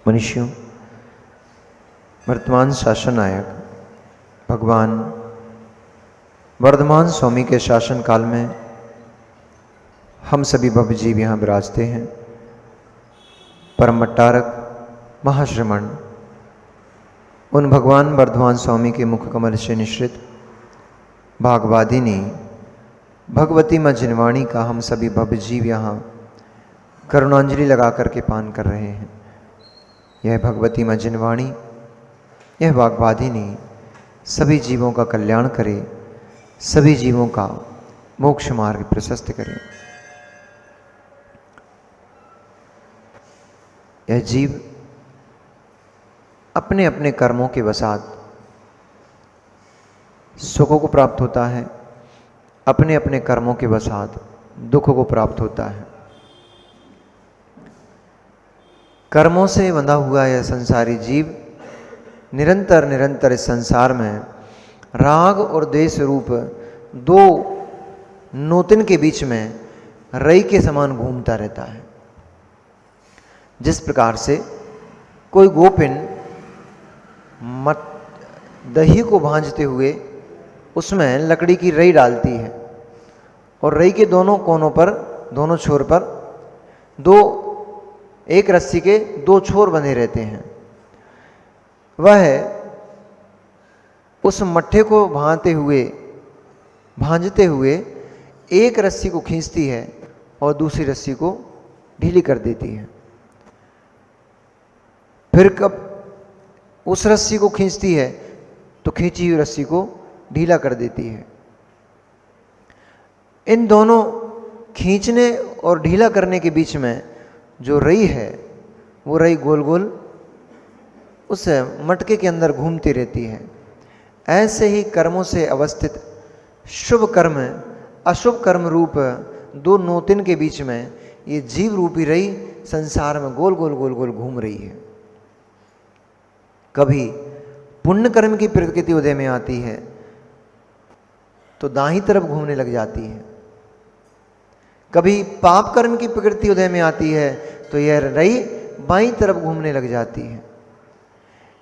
मनुष्यों, वर्तमान शासन नायक भगवान वर्धमान स्वामी के शासन काल में हम सभी भव्य जीव यहाँ विराजते हैं। परम भट्टारक महाश्रमण उन भगवान वर्धमान स्वामी के मुख कमल से निश्रित भागवादिनी भगवती माँ जिनवाणी का हम सभी भव्य जीव यहाँ करुणांजलि लगा करके पान कर रहे हैं। यह भगवती माँ जिनवाणी, यह वाग्वादिनी सभी जीवों का कल्याण करे, सभी जीवों का मोक्ष मार्ग प्रशस्त करे। यह जीव अपने अपने कर्मों के वसात सुखों को प्राप्त होता है, अपने अपने कर्मों के वसात दुखों को प्राप्त होता है। कर्मों से बंधा हुआ यह संसारी जीव निरंतर निरंतर इस संसार में राग और द्वेष रूप दो नोतिन के बीच में रई के समान घूमता रहता है। जिस प्रकार से कोई गोपिन दही को भांजते हुए उसमें लकड़ी की रई डालती है और रई के दोनों कोनों पर, दोनों छोर पर एक रस्सी के दो छोर बंधे रहते हैं। वह उस मट्ठे को भांजते हुए एक रस्सी को खींचती है और दूसरी रस्सी को ढीली कर देती है। फिर कब उस रस्सी को खींचती है तो खींची हुई रस्सी को ढीला कर देती है। इन दोनों खींचने और ढीला करने के बीच में जो रई है वो रई गोल गोल उस मटके के अंदर घूमती रहती है। ऐसे ही कर्मों से अवस्थित शुभ कर्म अशुभ कर्म रूप दो नोतिन के बीच में ये जीव रूपी रई संसार में गोल गोल गोल गोल घूम रही है। कभी पुण्य कर्म की प्रकृति उदय में आती है तो दाहिनी तरफ घूमने लग जाती है। कभी पाप कर्म की प्रकृति उदय में आती है तो यह रई बाईं तरफ घूमने लग जाती है।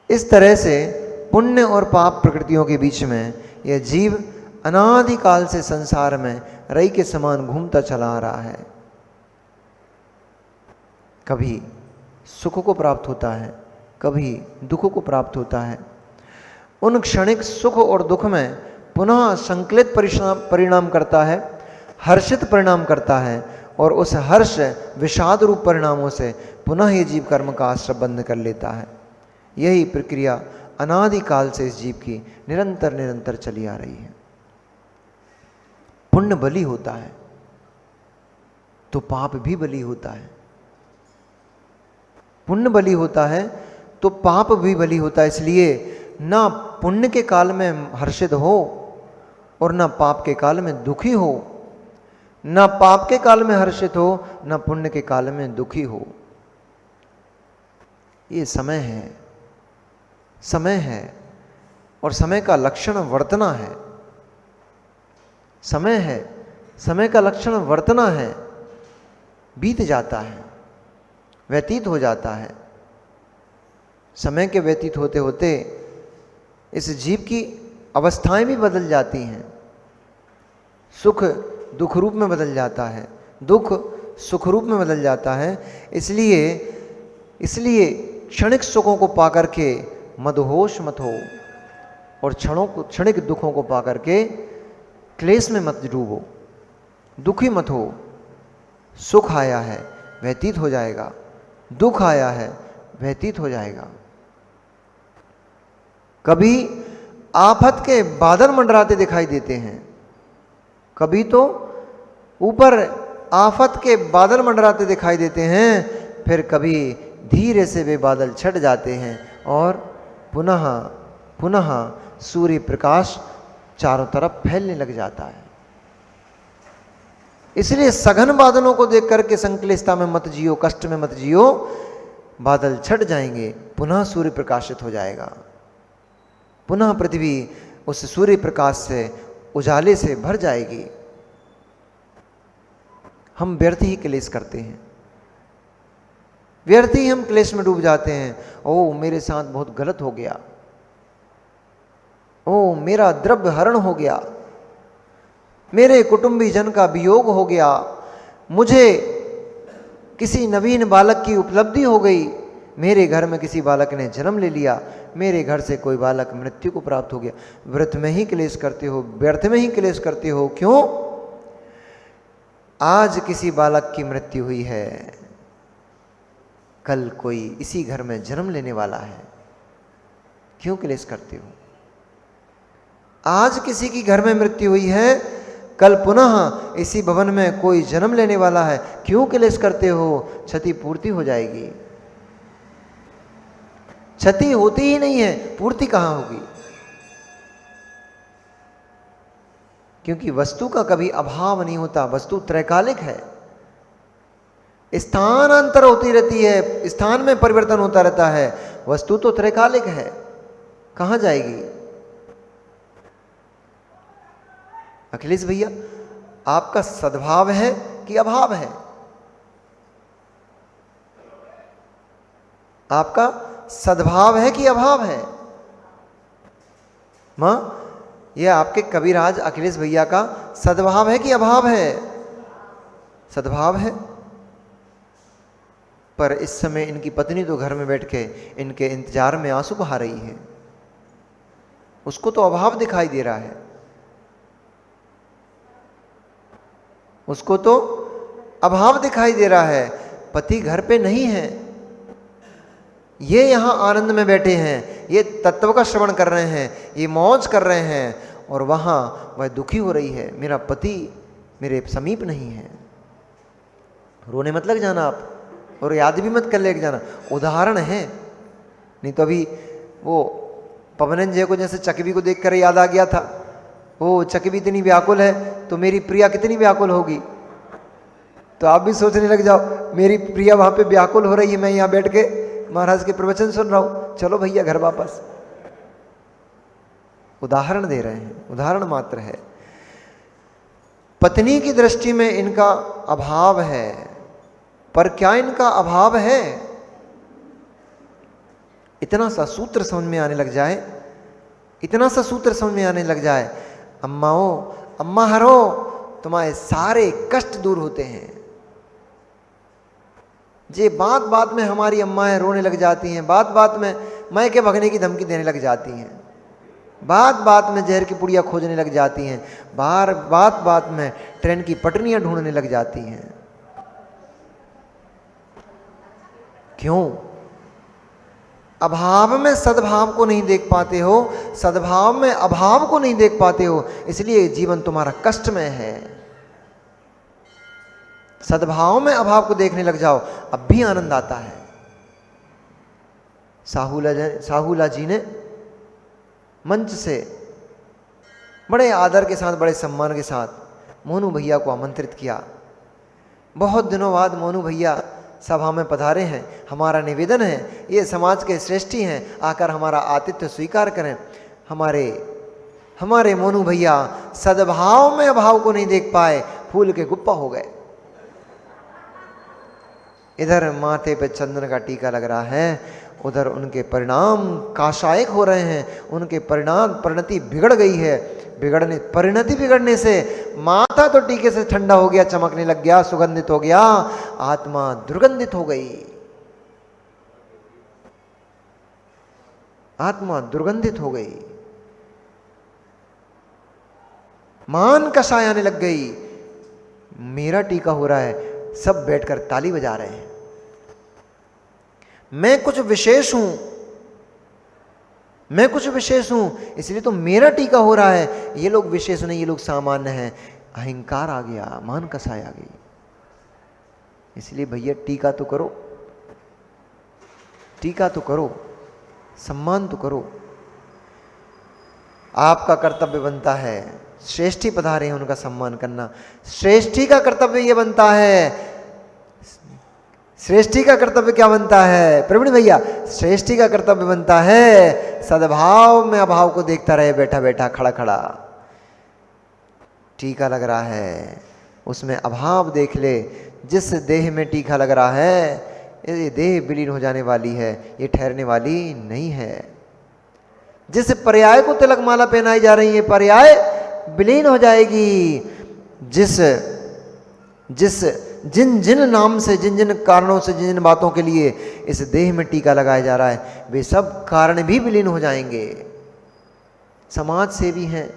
इस तरह से पुण्य और पाप प्रकृतियों के बीच में यह जीव अनादिकाल से संसार में रई के समान घूमता चला आ रहा है। कभी सुख को प्राप्त होता है, कभी दुख को प्राप्त होता है। उन क्षणिक सुख और दुख में पुनः संकलित परिणाम करता है, हर्षित परिणाम करता है और उस हर्ष विषाद रूप परिणामों से पुनः ये जीव कर्म का आश्रय बंद कर लेता है। यही प्रक्रिया अनादिकाल से इस जीव की निरंतर निरंतर चली आ रही है। पुण्य बलि होता है तो पाप भी बलि होता है, पुण्य बलि होता है तो पाप भी बलि होता है। इसलिए ना पुण्य के काल में हर्षित हो और ना पाप के काल में दुखी हो, ना पाप के काल में हर्षित हो ना पुण्य के काल में दुखी हो। ये समय है, समय है और समय का लक्षण वर्तना है। समय है, समय का लक्षण वर्तना है। बीत जाता है, व्यतीत हो जाता है। समय के व्यतीत होते होते इस जीव की अवस्थाएं भी बदल जाती हैं। सुख दुख रूप में बदल जाता है, दुख सुख रूप में बदल जाता है। इसलिए क्षणिक सुखों को पाकर के मदहोश मत हो और क्षणिक दुखों को पाकर के क्लेश में मत डूबो, दुखी मत हो। सुख आया है व्यतीत हो जाएगा, दुख आया है व्यतीत हो जाएगा। कभी आफत के बादल मंडराते दिखाई देते हैं, कभी तो ऊपर आफत के बादल मंडराते दिखाई देते हैं, फिर कभी धीरे से वे बादल छट जाते हैं और पुनः पुनः सूर्य प्रकाश चारों तरफ फैलने लग जाता है। इसलिए सघन बादलों को देख करके संक्लिष्टता में मत जियो, कष्ट में मत जियो। बादल छट जाएंगे, पुनः सूर्य प्रकाशित हो जाएगा, पुनः पृथ्वी उस सूर्य प्रकाश से उजाले से भर जाएगी। हम व्यर्थ ही क्लेश करते हैं। व्यर्थ ही हम क्लेश में डूब जाते हैं। ओ मेरे साथ बहुत गलत हो गया, ओ मेरा द्रव्य हरण हो गया, मेरे कुटुंबी जन का वियोग हो गया, मुझे किसी नवीन बालक की उपलब्धि हो गई, मेरे घर में किसी बालक ने जन्म ले लिया, मेरे घर से कोई बालक मृत्यु को प्राप्त हो गया। व्रत में ही क्लेश करते हो, व्यर्थ में ही क्लेश करते हो। क्यों? आज किसी बालक की मृत्यु हुई है, कल कोई इसी घर में जन्म लेने वाला है, क्यों क्लेश करते हो? आज किसी की घर में मृत्यु हुई है, कल पुनः इसी भवन में कोई जन्म लेने वाला है, क्यों क्लेश करते हो? क्षति पूर्ति हो जाएगी। क्षति होती ही नहीं है, पूर्ति कहां होगी? क्योंकि वस्तु का कभी अभाव नहीं होता, वस्तु त्रैकालिक है, स्थानांतर होती रहती है, स्थान में परिवर्तन होता रहता है। वस्तु तो त्रैकालिक है, कहां जाएगी? अखिलेश भैया, आपका सद्भाव है कि अभाव है? आपका सद्भाव है कि अभाव है? मां, यह आपके कविराज अखिलेश भैया का सद्भाव है कि अभाव है? सद्भाव है। पर इस समय इनकी पत्नी तो घर में बैठ के इनके इंतजार में आंसू बहा रही है, उसको तो अभाव दिखाई दे रहा है, उसको तो अभाव दिखाई दे रहा है। पति घर पे नहीं है, ये यहां आनंद में बैठे हैं, ये तत्व का श्रवण कर रहे हैं, ये मौज कर रहे हैं, और वहां वह दुखी हो रही है, मेरा पति मेरे समीप नहीं है। रोने मत लग जाना आप, और याद भी मत कर लेके जाना, उदाहरण है। नहीं तो अभी वो पवनंजय को जैसे चकवी को देखकर याद आ गया था, वो चकवी इतनी व्याकुल है तो मेरी प्रिया कितनी व्याकुल होगी। तो आप भी सोचने लग जाओ, मेरी प्रिया वहां पे व्याकुल हो रही है, मैं यहां बैठ के महाराज के प्रवचन सुन रहा हूं, चलो भैया घर वापस। उदाहरण दे रहे हैं, उदाहरण मात्र है। पत्नी की दृष्टि में इनका अभाव है, पर क्या इनका अभाव है? इतना सा सूत्र समझ में आने लग जाए, इतना सा सूत्र समझ में आने लग जाए, अम्माओ, अम्मा हरो, तुम्हारे सारे कष्ट दूर होते हैं। जे बात बात में हमारी अम्माएं रोने लग जाती हैं, बात बात में मैके भगने की धमकी देने लग जाती हैं, बात बात में जहर की पुड़िया खोजने लग जाती हैं, बात बात में ट्रेन की पटरियां ढूंढने लग जाती हैं। क्यों? अभाव में सद्भाव को नहीं देख पाते हो, सद्भाव में अभाव को नहीं देख पाते हो, इसलिए जीवन तुम्हारा कष्ट में है। सद्भाव में अभाव को देखने लग जाओ, अब भी आनंद आता है। साहूला जी ने मंच से बड़े आदर के साथ, बड़े सम्मान के साथ मोनू भैया को आमंत्रित किया। बहुत दिनों बाद मोनू भैया सभा में पधारे हैं। हमारा निवेदन है, ये समाज के श्रेष्ठी हैं, आकर हमारा आतिथ्य स्वीकार करें। हमारे मोनू भैया सद्भाव में अभाव को नहीं देख पाए, फूल के गुप्पा हो गए। इधर माथे पे चंदन का टीका लग रहा है, उधर उनके परिणाम काशायक हो रहे हैं, उनके परिणति बिगड़ गई है। परिणति बिगड़ने से माथा तो टीके से ठंडा हो गया, चमकने लग गया, सुगंधित हो गया, आत्मा दुर्गंधित हो गई, आत्मा दुर्गंधित हो गई, मान कषाय आने लग गई। मेरा टीका हो रहा है, सब बैठकर ताली बजा रहे हैं, मैं कुछ विशेष हूं, मैं कुछ विशेष हूं, इसलिए तो मेरा टीका हो रहा है, ये लोग विशेष नहीं, ये लोग सामान्य हैं। अहंकार आ गया, मान कसाई आ गई। इसलिए भैया टीका तो करो, टीका तो करो, सम्मान तो करो। आपका कर्तव्य बनता है, श्रेष्ठी पधारे हैं उनका सम्मान करना। श्रेष्ठी का कर्तव्य यह बनता है, श्रेष्ठी का कर्तव्य क्या बनता है प्रवीण भैया? श्रेष्ठी का कर्तव्य बनता है सद्भाव में अभाव को देखता रहे, बैठा बैठा, खड़ा खड़ा। टीका लग रहा है, उसमें अभाव देख ले। जिस देह में टीका लग रहा है, ये देह विलीन हो जाने वाली है, ये ठहरने वाली नहीं है। जिस पर्याय को तिलक माला पहनाई जा रही है, पर्याय विलीन हो जाएगी। जिन जिन नाम से, जिन जिन कारणों से, जिन जिन बातों के लिए इस देह में टीका लगाया जा रहा है, वे सब कारण भी विलीन हो जाएंगे। समाज सेवी हैं,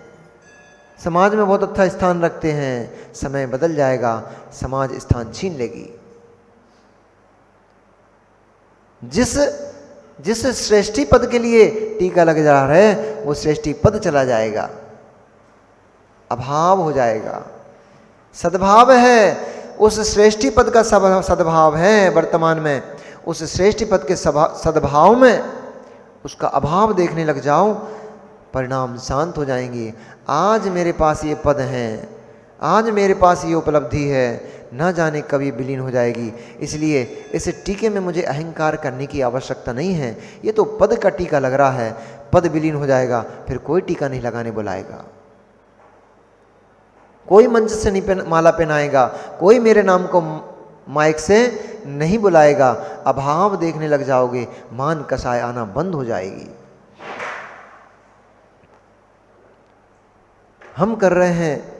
समाज में बहुत अच्छा स्थान रखते हैं, समय बदल जाएगा, समाज स्थान छीन लेगी। जिस श्रेष्ठी पद के लिए टीका लग जा रहा है, वो श्रेष्ठी पद चला जाएगा, अभाव हो जाएगा। सद्भाव है, उस श्रेष्ठी पद का सद्भाव है वर्तमान में, उस श्रेष्ठी पद के सद्भाव में उसका अभाव देखने लग जाओ, परिणाम शांत हो जाएंगे। आज मेरे पास ये पद हैं, आज मेरे पास ये उपलब्धि है, न जाने कभी विलीन हो जाएगी। इसलिए इस टीके में मुझे अहंकार करने की आवश्यकता नहीं है। ये तो पद का टीका लग रहा है, पद विलीन हो जाएगा, फिर कोई टीका नहीं लगाने बुलाएगा, कोई मंच से नहीं माला पहनाएगा, कोई मेरे नाम को माइक से नहीं बुलाएगा। अभाव देखने लग जाओगे, मान कसाय आना बंद हो जाएगी। हम कर रहे हैं,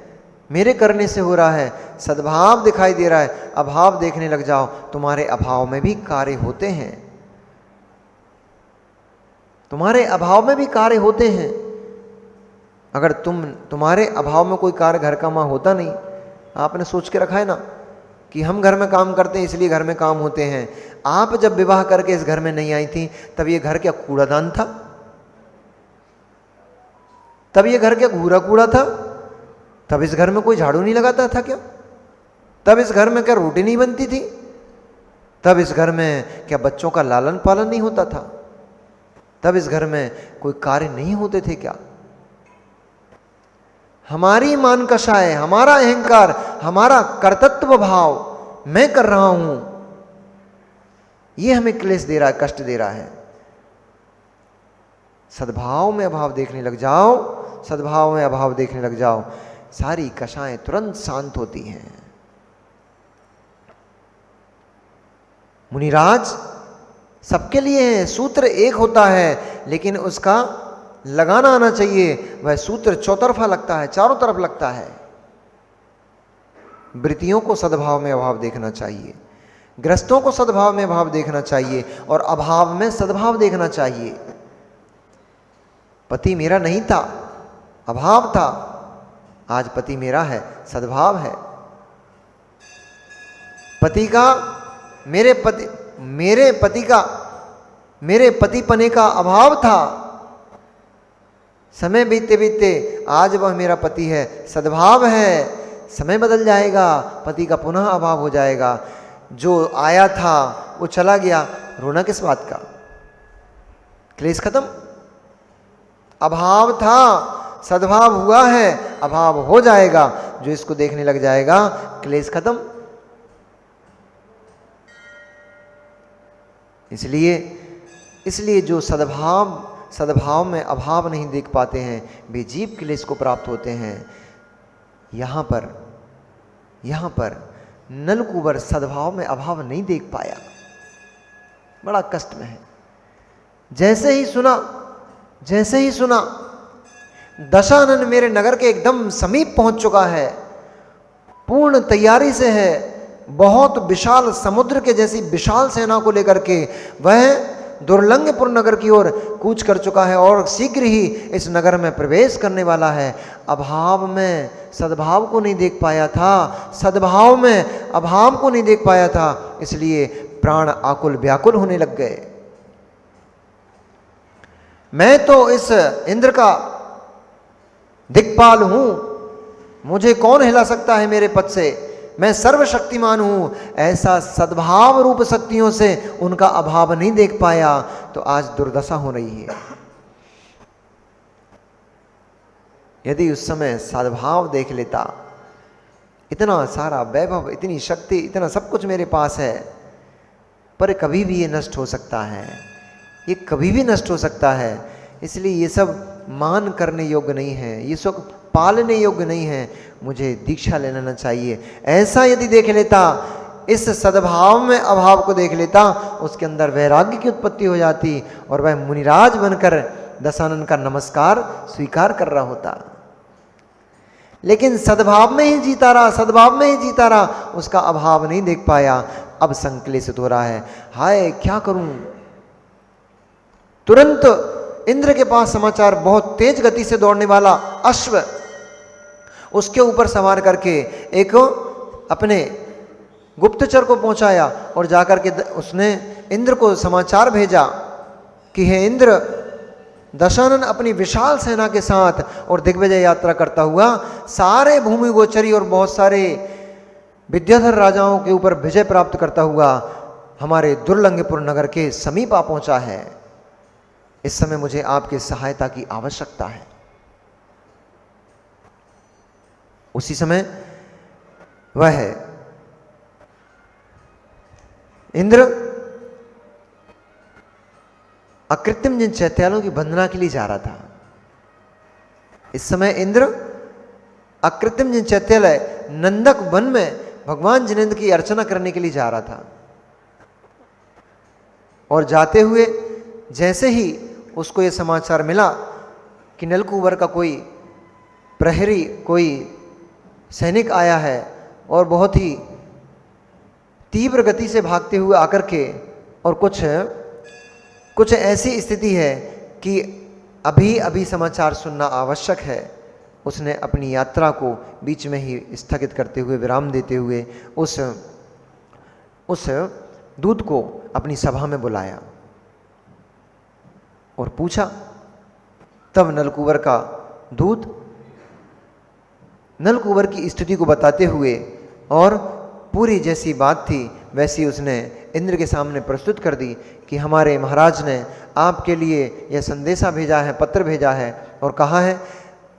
मेरे करने से हो रहा है, सद्भाव दिखाई दे रहा है, अभाव देखने लग जाओ। तुम्हारे अभाव में भी कार्य होते हैं, तुम्हारे अभाव में भी कार्य होते हैं। अगर तुम्हारे अभाव में कोई कार्य घर का माँ होता नहीं, आपने सोच के रखा है ना कि हम घर में काम करते हैं इसलिए घर में काम होते हैं। आप जब विवाह करके इस घर में नहीं आई थी, तब ये घर क्या कूड़ादान था? तब ये घर क्या घूरा कूड़ा था? तब इस घर में कोई झाड़ू नहीं लगाता था क्या? तब इस घर में क्या रोटी नहीं बनती थी? तब इस घर में क्या बच्चों का लालन पालन नहीं होता था? तब इस घर में कोई कार्य नहीं होते थे क्या? हमारी मान कषाय, हमारा अहंकार, हमारा कर्तृत्व भाव, मैं कर रहा हूं, ये हमें क्लेश दे रहा है, कष्ट दे रहा है। सद्भाव में अभाव देखने लग जाओ, सद्भाव में अभाव देखने लग जाओ, सारी कषाएं तुरंत शांत होती हैं। मुनिराज सबके लिए है, सूत्र एक होता है, लेकिन उसका लगाना आना चाहिए। वह सूत्र चौतरफा लगता है, चारों तरफ लगता है। वृत्तियों को सद्भाव में अभाव देखना चाहिए, ग्रस्तों को सद्भाव में अभाव देखना चाहिए, और अभाव में सद्भाव देखना चाहिए। पति मेरा नहीं था, अभाव था, आज पति मेरा है, सद्भाव है। पति का मेरे पति पने का अभाव था, समय बीतते बीतते आज वह मेरा पति है, सद्भाव है। समय बदल जाएगा, पति का पुनः अभाव हो जाएगा। जो आया था वो चला गया, रोना किस बात का? क्लेश खत्म। अभाव था, सद्भाव हुआ है, अभाव हो जाएगा। जो इसको देखने लग जाएगा, क्लेश खत्म। इसलिए जो सद्भाव में अभाव नहीं देख पाते हैं, वे जीव क्लेश को प्राप्त होते हैं। यहाँ पर नलकुबर सद्भाव में अभाव नहीं देख पाया, बड़ा कष्ट में है। जैसे ही सुना दशानन मेरे नगर के एकदम समीप पहुंच चुका है, पूर्ण तैयारी से है, बहुत विशाल समुद्र के जैसी विशाल सेना को लेकर के वह दुर्लंघपुर नगर की ओर कूच कर चुका है और शीघ्र ही इस नगर में प्रवेश करने वाला है। अभाव में सद्भाव को नहीं देख पाया था, सद्भाव में अभाव को नहीं देख पाया था, इसलिए प्राण आकुल व्याकुल होने लग गए। मैं तो इस इंद्र का दिक्पाल हूं, मुझे कौन हिला सकता है मेरे पद से, मैं सर्वशक्तिमान हूं। ऐसा सद्भाव रूप शक्तियों से उनका अभाव नहीं देख पाया, तो आज दुर्दशा हो रही है। यदि उस समय सद्भाव देख लेता, इतना सारा वैभव, इतनी शक्ति, इतना सब कुछ मेरे पास है, पर कभी भी ये नष्ट हो सकता है, ये कभी भी नष्ट हो सकता है। इसलिए ये सब मान करने योग्य नहीं है, ये सब पालने योग्य नहीं है, मुझे दीक्षा ले लेना चाहिए। ऐसा यदि देख लेता, इस सद्भाव में अभाव को देख लेता, उसके अंदर वैराग्य की उत्पत्ति हो जाती और वह मुनिराज बनकर दशानन का नमस्कार स्वीकार कर रहा होता। लेकिन सद्भाव में ही जीता रहा, सद्भाव में ही जीता रहा, उसका अभाव नहीं देख पाया। अब संक्लेशित हो रहा है, हाय क्या करूं। तुरंत इंद्र के पास समाचार, बहुत तेज गति से दौड़ने वाला अश्व उसके ऊपर सवार करके एक अपने गुप्तचर को पहुंचाया और जाकर के उसने इंद्र को समाचार भेजा कि हे इंद्र, दशानन अपनी विशाल सेना के साथ और दिग्विजय यात्रा करता हुआ सारे भूमि गोचरी और बहुत सारे विद्याधर राजाओं के ऊपर विजय प्राप्त करता हुआ हमारे दुर्लंघपुर नगर के समीप आ पहुंचा है। इस समय मुझे आपकी सहायता की आवश्यकता है। उसी समय वह इंद्र अकृत्रिम जिन चैत्यालों की वंदना के लिए जा रहा था। इस समय इंद्र अकृत्रिम जिन चैत्यालय नंदक वन में भगवान जिनेंद्र की अर्चना करने के लिए जा रहा था। और जाते हुए जैसे ही उसको यह समाचार मिला कि नलकूबर का कोई प्रहरी, कोई सैनिक आया है और बहुत ही तीव्र गति से भागते हुए आकर के, और कुछ ऐसी स्थिति है कि अभी अभी समाचार सुनना आवश्यक है, उसने अपनी यात्रा को बीच में ही स्थगित करते हुए, विराम देते हुए उस दूत को अपनी सभा में बुलाया और पूछा। तब नलकूबर का दूत नलकूबर की स्थिति को बताते हुए और पूरी जैसी बात थी वैसी उसने इंद्र के सामने प्रस्तुत कर दी कि हमारे महाराज ने आपके लिए यह संदेशा भेजा है, पत्र भेजा है और कहा है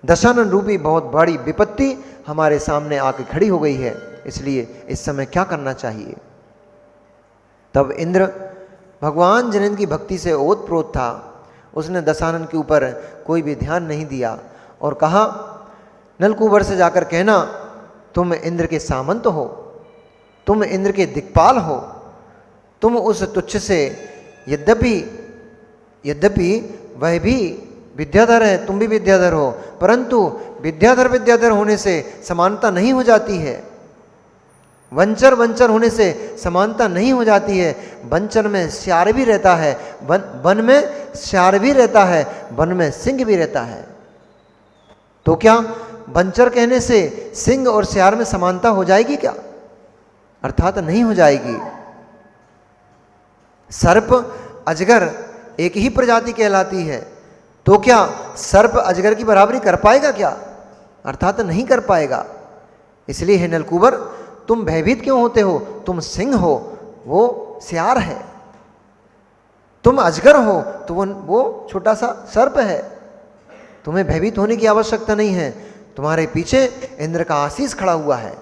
दशानन रूपी बहुत बड़ी विपत्ति हमारे सामने आके खड़ी हो गई है, इसलिए इस समय क्या करना चाहिए। तब इंद्र भगवान जिनेंद्र की भक्ति से ओतप्रोत था। उसने दशानन के ऊपर कोई भी ध्यान नहीं दिया और कहा, नलकूबर से जाकर कहना तुम इंद्र के सामंत हो, तुम इंद्र के दिक्पाल हो, तुम उस तुच्छ से यद्यपि वह भी विद्याधर है, तुम भी विद्याधर हो, परंतु विद्याधर होने से समानता नहीं हो जाती है, वंचर होने से समानता नहीं हो जाती है। वंचर में श्यार भी रहता है, वन में श्यार भी रहता है, वन में सिंह भी रहता है। तो क्या वंचर कहने से सिंह और श्यार में समानता हो जाएगी क्या? अर्थात नहीं हो जाएगी। सर्प अजगर एक ही प्रजाति कहलाती है, तो क्या सर्प अजगर की बराबरी कर पाएगा क्या? अर्थात नहीं कर पाएगा। इसलिए हे नलकूबर, तुम भयभीत क्यों होते हो? तुम सिंह हो, वो श्यार है, तुम अजगर हो तो वो छोटा सा सर्प है। तुम्हें भयभीत होने की आवश्यकता नहीं है। तुम्हारे पीछे इंद्र का आशीष खड़ा हुआ है,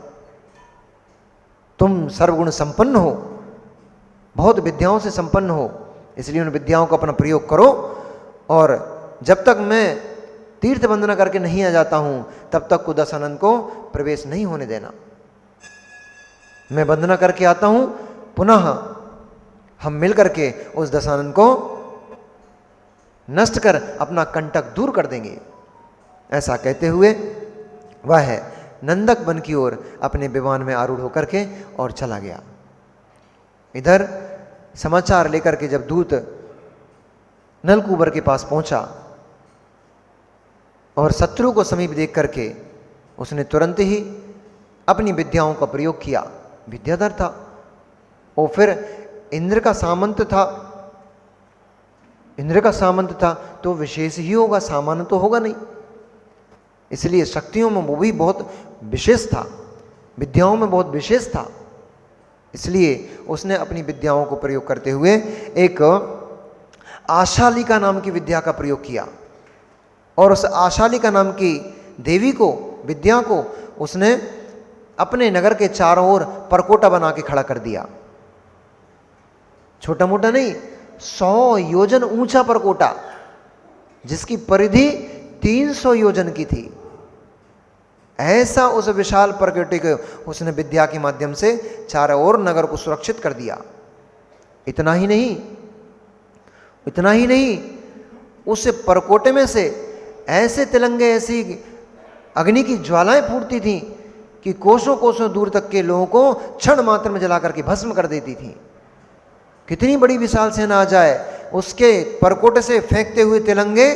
तुम सर्वगुण संपन्न हो, बहुत विद्याओं से संपन्न हो, इसलिए उन विद्याओं का अपना प्रयोग करो। और जब तक मैं तीर्थ वंदना करके नहीं आ जाता हूं तब तक को दशानन को प्रवेश नहीं होने देना। मैं वंदना करके आता हूं, पुनः हम मिल करके उस दशानन को नष्ट कर अपना कंटक दूर कर देंगे। ऐसा कहते हुए वह नंदक वन की ओर अपने विमान में आरूढ़ होकर के और चला गया। इधर समाचार लेकर के जब दूत नलकूबर के पास पहुंचा और शत्रु को समीप देख करके उसने तुरंत ही अपनी विद्याओं का प्रयोग किया। विद्याधर था और फिर इंद्र का सामंत था, तो विशेष ही होगा, सामान्य तो होगा नहीं। इसलिए शक्तियों में वो भी बहुत विशेष था, विद्याओं में बहुत विशेष था। इसलिए उसने अपनी विद्याओं को प्रयोग करते हुए एक आशालिका नाम की विद्या का प्रयोग किया और उस आशालिका नाम की देवी को, विद्या को उसने अपने नगर के चारों ओर परकोटा बना के खड़ा कर दिया। छोटा मोटा नहीं, 100 योजन ऊंचा परकोटा, जिसकी परिधि 300 योजन की थी। ऐसा उस विशाल प्रकृति को उसने विद्या के माध्यम से चारों ओर नगर को सुरक्षित कर दिया। इतना ही नहीं, उस परकोटे में से ऐसे तिलंगे, ऐसी अग्नि की ज्वालाएं फूटती थीं कि कोसों कोसों दूर तक के लोगों को क्षण मात्र में जला करके भस्म कर देती थी। कितनी बड़ी विशाल सेना आ जाए, उसके परकोटे से फेंकते हुए तिलंगे